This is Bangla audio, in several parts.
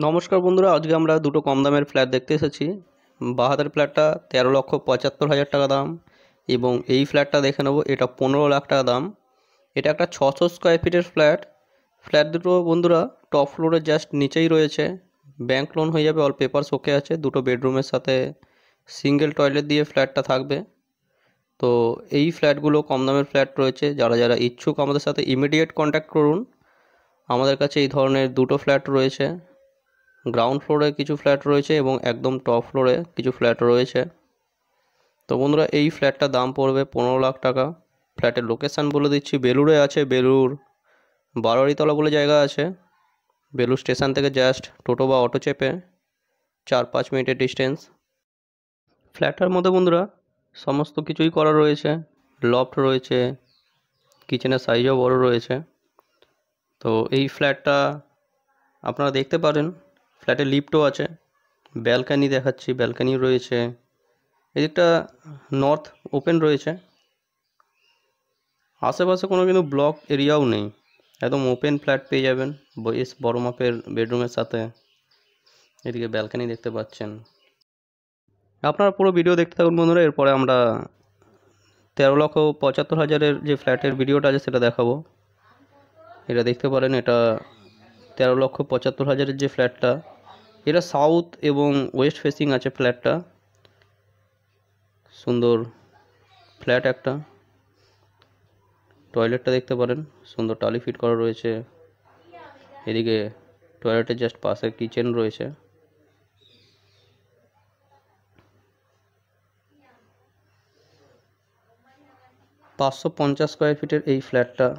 নমস্কার বন্ধুরা, আজকে আমরা দুটো কম দামের ফ্ল্যাট দেখতে এসেছি। বাহাতের ফ্ল্যাটটা 13,75,000 টাকা দাম এবং এই ফ্ল্যাটটা দেখে নেব, এটা 15 লাখ টাকা দাম। এটা একটা 600 স্কোয়ার ফিটের ফ্ল্যাট দুটো বন্ধুরা টপ ফ্লোরে জাস্ট নিচেই রয়েছে। ব্যাংক লোন হয়ে যাবে, অল পেপারস ওকে আছে। দুটো বেডরুমের সাথে সিঙ্গেল টয়লেট দিয়ে ফ্ল্যাটটা থাকবে। তো এই ফ্ল্যাটগুলো কম দামের ফ্ল্যাট রয়েছে, যারা যারা ইচ্ছুক আমাদের সাথে ইমিডিয়েট কন্ট্যাক্ট করুন। আমাদের কাছে এই ধরনের দুটো ফ্ল্যাট রয়েছে। গ্রাউন্ড ফ্লোরে কিছু ফ্ল্যাট রয়েছে এবং একদম টপ ফ্লোরে কিছু ফ্ল্যাট রয়েছে। তো বন্ধুরা, এই ফ্ল্যাটটার দাম পড়বে 15 লাখ টাকা। ফ্ল্যাটের লোকেশান বলে দিচ্ছি, বেলুড়ে আছে। বেলুড় বারোয়ারিতলা বলে জায়গা আছে। বেলুড় স্টেশন থেকে জাস্ট টোটো বা অটো চেপে 4-5 মিনিটের ডিস্টেন্স। ফ্ল্যাটটার মধ্যে বন্ধুরা সমস্ত কিছুই করা রয়েছে। লফট রয়েছে, কিচেনের সাইজও বড় রয়েছে। তো এই ফ্ল্যাটটা আপনারা দেখতে পারেন। ফ্ল্যাটে লিফটও আছে, ব্যালকানি দেখাচ্ছি, ব্যালকানি রয়েছে। এদিকটা নর্থ ওপেন রয়েছে। আশেপাশে কোনো কিন্তু ব্লক এরিয়াও নেই, একদম ওপেন ফ্ল্যাট পেয়ে যাবেন বেশ বড় মাপের বেডরুমের সাথে। এদিকে ব্যালকানি দেখতে পাচ্ছেন। আপনারা পুরো ভিডিও দেখতে থাকুন বন্ধুরা, এরপরে আমরা 13,75,000 যে ফ্ল্যাটের ভিডিওটা আছে সেটা দেখাবো। এটা দেখতে পারেন, এটা 13,75,000 যে ফ্ল্যাটটা, এটা সাউথ এবং ওয়েস্ট ফেসিং আছে ফ্ল্যাটটা। সুন্দর ফ্ল্যাট একটা। টয়লেটটা দেখতে পারেন, সুন্দর টালি ফিট করা রয়েছে। এদিকে টয়লেটের জাস্ট পাশে কিচেন রয়েছে। $550 স্কোয়ার ফিটের এই ফ্ল্যাটটা।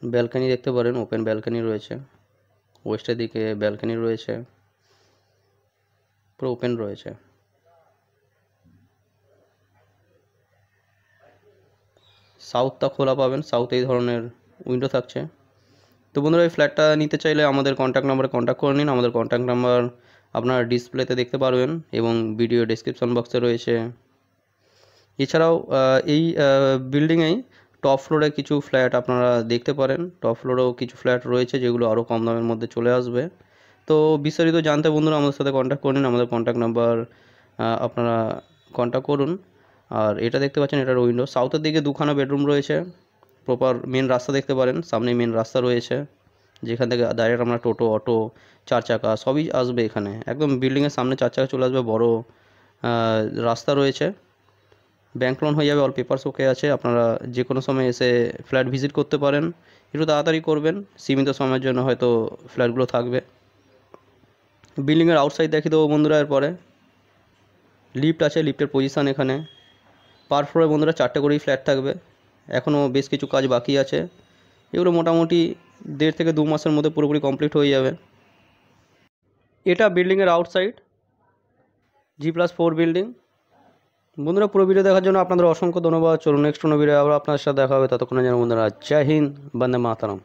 ব্যালকানি দেখতে পারেন, ওপেন ব্যালকানি রয়েছে। ওয়েস্টের দিকে ব্যালকানি রয়েছে, পুরো ওপেন রয়েছে। সাউথটা খোলা পাবেন, সাউথ এই ধরনের উইন্ডো থাকছে। তো বন্ধুরা, এই ফ্ল্যাটটা নিতে চাইলে আমাদের কন্ট্যাক্ট নাম্বারে কন্ট্যাক্ট করে নিন। আমাদের কন্ট্যাক্ট নাম্বার আপনারা ডিসপ্লেতে দেখতে পারবেন এবং ভিডিও ডেসক্রিপশন বক্সে রয়েছে। এছাড়াও এই বিল্ডিংয়েই টপ ফ্লোরে কিছু ফ্ল্যাট আপনারা দেখতে পারেন। টপ ফ্লোরেও কিছু ফ্ল্যাট রয়েছে যেগুলো আরও কম দামের মধ্যে চলে আসবে। তো বিস্তারিত জানতে বন্ধুরা আমাদের সাথে কন্ট্যাক্ট করে নিন। আমাদের কন্ট্যাক্ট নাম্বার আপনারা কন্ট্যাক্ট করুন। আর এটা দেখতে পাচ্ছেন, এটার উইন্ডো। সাউথের দিকে দুখানা বেডরুম রয়েছে। প্রপার মেন রাস্তা দেখতে পারেন, সামনে মেন রাস্তা রয়েছে, যেখান থেকে ডাইরেক্ট আমরা টোটো, অটো, 4 চাকা সবই আসবে এখানে। একদম বিল্ডিংয়ের সামনে 4 চাকা চলে আসবে। বড় রাস্তা রয়েছে। ব্যাংক লোন হয়ে যাবে, অল পেপারস ওকে আছে। আপনারা যে কোনো সময় এসে ফ্ল্যাট ভিজিট করতে পারেন। একটু তাড়াতাড়ি করবেন, সীমিত সময়ের জন্য হয়তো ফ্ল্যাটগুলো থাকবে। বিল্ডিংয়ের আউটসাইড দেখিয়ে দেবো বন্ধুরা। এরপরে লিফট আছে, লিফটের পজিশান এখানে। পার ফ্লোরে বন্ধুরা 4টে করেই ফ্ল্যাট থাকবে। এখনও বেশ কিছু কাজ বাকি আছে, এগুলো মোটামুটি 1.5 থেকে 2 মাসের মধ্যে পুরোপুরি কমপ্লিট হয়ে যাবে। এটা বিল্ডিংয়ের আউটসাইড, G+4 বিল্ডিং। বন্ধুরা, পুরো ভিডিও দেখার জন্য আপনাদের অসংখ্য ধন্যবাদ। চলুন নেক্সট কোনো ভিডিও আবার আপনার সাথে দেখা হবে। ততক্ষণে যেন বন্ধুরা, জয় হিন্দ, বন্দে মাতরম।